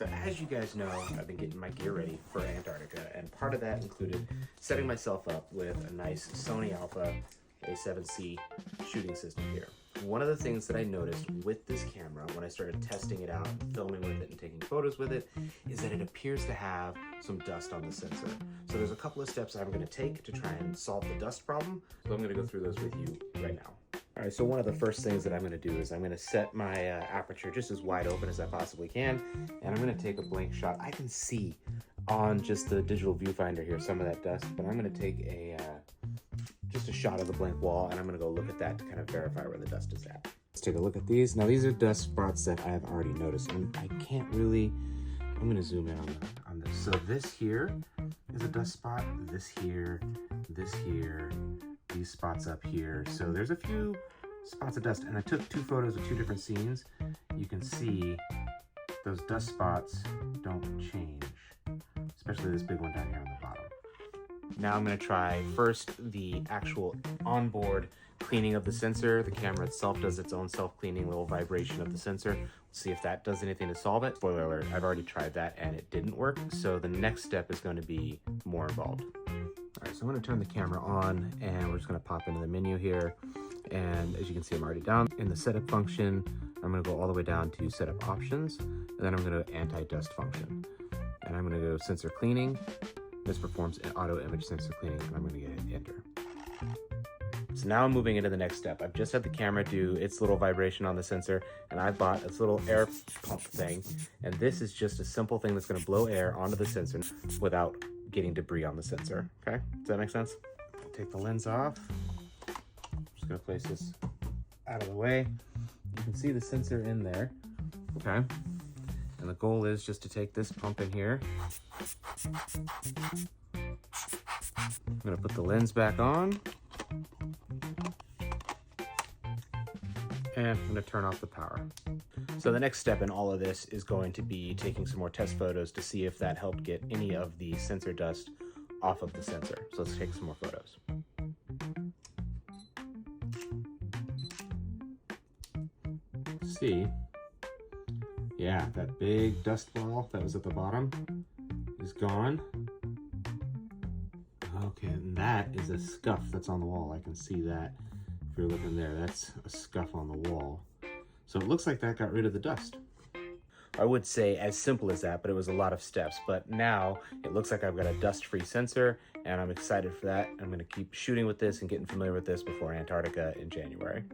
So as you guys know, I've been getting my gear ready for Antarctica, and part of that included setting myself up with a nice Sony a7c shooting system here. One of the things that I noticed with this camera when I started testing it out, filming with it and taking photos with it, is that it appears to have some dust on the sensor. So there's a couple of steps I'm going to take to try and solve the dust problem. So I'm going to go through those with you right now. All right, so one of the first things that I'm going to do is I'm going to set my aperture just as wide open as I possibly can, and I'm going to take a blank shot. I can see on just the digital viewfinder here some of that dust, but I'm going to take just a shot of the blank wall, and I'm going to go look at that to kind of verify where the dust is at. Let's take a look at these. Now these are dust spots that I have already noticed, and I can't really, I'm going to zoom in on this. So this here is a dust spot, this here, these spots up here. So there's a few spots of dust, and I took two photos of two different scenes. You can see those dust spots don't change, especially this big one down here on the bottom. Now I'm going to try first the actual onboard cleaning of the sensor. The camera itself does its own self-cleaning little vibration of the sensor. See if that does anything to solve it. Spoiler alert, I've already tried that and it didn't work. So the next step is going to be more involved. All right, so I'm going to turn the camera on and we're just going to pop into the menu here. And as you can see, I'm already down in the setup function. I'm going to go all the way down to setup options, and then I'm going to anti-dust function. And I'm going to go sensor cleaning. This performs an auto image sensor cleaning, and I'm going to hit enter. So now I'm moving into the next step. I've just had the camera do its little vibration on the sensor, and I bought this little air pump thing. And this is just a simple thing that's going to blow air onto the sensor without getting debris on the sensor. Okay, does that make sense? Take the lens off. I'm just going to place this out of the way. You can see the sensor in there. Okay. And the goal is just to take this pump in here. I'm going to put the lens back on. And I'm going to turn off the power. So the next step in all of this is going to be taking some more test photos to see if that helped get any of the sensor dust off of the sensor. So let's take some more photos. See, yeah, that big dust ball that was at the bottom is gone. Okay, and that is a scuff that's on the wall. I can see that if you're looking there. That's a scuff on the wall. So it looks like that got rid of the dust. I would say as simple as that, but it was a lot of steps. But now it looks like I've got a dust-free sensor, and I'm excited for that. I'm going to keep shooting with this and getting familiar with this before Antarctica in January.